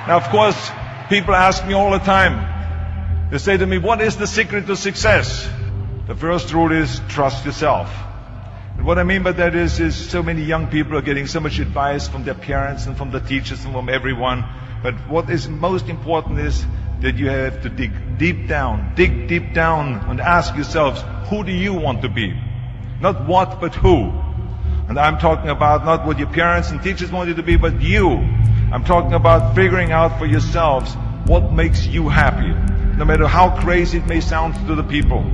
Now, of course, people ask me all the time. They say to me, what is the secret to success? The first rule is trust yourself. And what I mean by that is so many young people are getting so much advice from their parents and from the teachers and from everyone. But what is most important is that you have to dig deep down and ask yourselves, who do you want to be? Not what, but who. And I'm talking about not what your parents and teachers want you to be, but you. I'm talking about figuring out for yourselves what makes you happy, no matter how crazy it may sound to the people.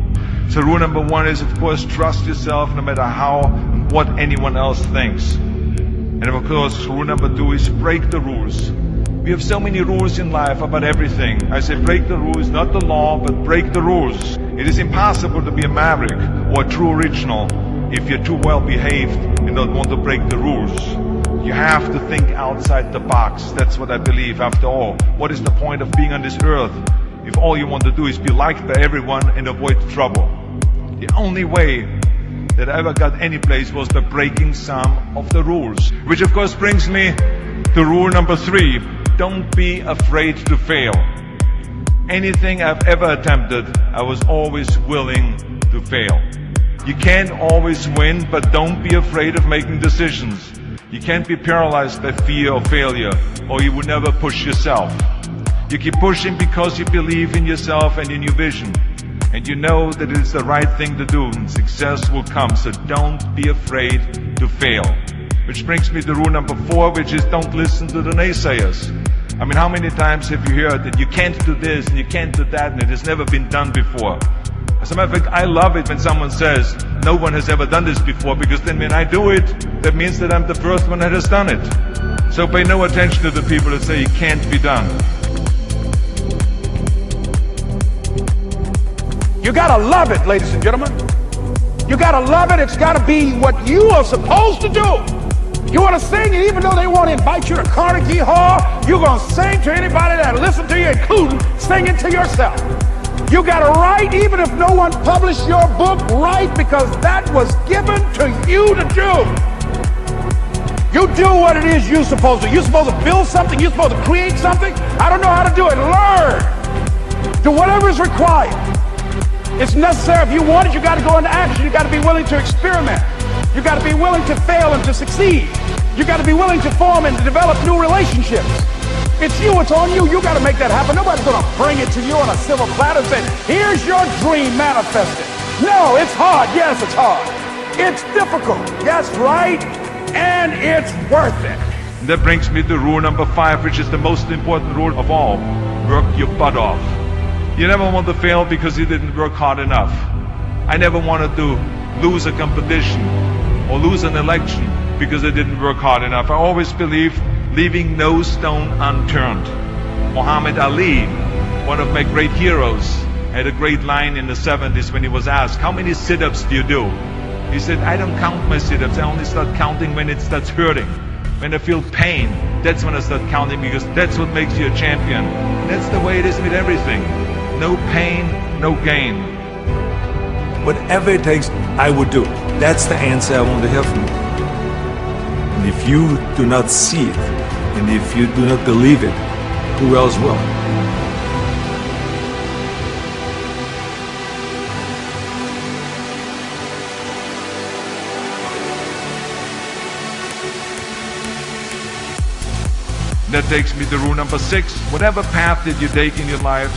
So rule number one is, of course, trust yourself no matter how and what anyone else thinks. And of course, rule number two is break the rules. We have so many rules in life about everything. I say break the rules, not the law, but break the rules. It is impossible to be a maverick or a true original if you're too well behaved and don't want to break the rules. You have to think outside the box. That's what I believe. After all, what is the point of being on this earth if all you want to do is be liked by everyone and avoid trouble? The only way that I ever got any place was by breaking some of the rules. Which of course brings me to rule number three. Don't be afraid to fail. Anything I've ever attempted, I was always willing to fail. You can't always win, but don't be afraid of making decisions. You can't be paralyzed by fear or failure, or you would never push yourself. You keep pushing because you believe in yourself and in your vision. And you know that it is the right thing to do, and success will come. So don't be afraid to fail. Which brings me to rule number four, which is don't listen to the naysayers. I mean, how many times have you heard that you can't do this and you can't do that and it has never been done before? As a matter of fact, I love it when someone says, no one has ever done this before, because then when I do it, that means that I'm the first one that has done it. So pay no attention to the people that say it can't be done. You gotta love it, ladies and gentlemen. You gotta love it. It's gotta be what you are supposed to do. You want to sing, and even though they want to invite you to Carnegie Hall, you're going to sing to anybody that listens to you, including singing to yourself. You got to write, even if no one published your book, write, because that was given to you to do. You do what it is you're supposed to. You're supposed to build something. You're supposed to create something. I don't know how to do it. Learn. Do whatever is required. It's necessary. If you want it, you got to go into action. You got to be willing to experiment. You got to be willing to fail and to succeed. You got to be willing to form and to develop new relationships. It's you, it's on you. You got to make that happen. Nobody's going to bring it to you on a silver platter and say, here's your dream manifested. No, it's hard. Yes, it's hard. It's difficult. Yes, right. And it's worth it. And that brings me to rule number five, which is the most important rule of all. Work your butt off. You never want to fail because you didn't work hard enough. I never wanted to lose a competition or lose an election because I didn't work hard enough. I always believed leaving no stone unturned. Muhammad Ali, one of my great heroes, had a great line in the 70s when he was asked, how many sit-ups do you do? He said, I don't count my sit-ups. I only start counting when it starts hurting. When I feel pain, that's when I start counting, because that's what makes you a champion. That's the way it is with everything. No pain, no gain. Whatever it takes, I would do. That's the answer I want to hear from you. And if you do not see it, and if you do not believe it, who else will? That takes me to rule number 6. Whatever path that you take in your life,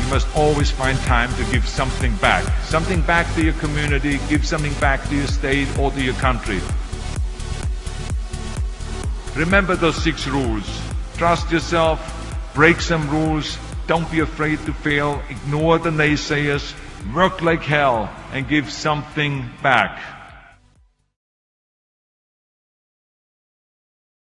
you must always find time to give something back. Something back to your community, give something back to your state or to your country. Remember those 6 rules. Trust yourself, break some rules, don't be afraid to fail, ignore the naysayers, work like hell, and give something back.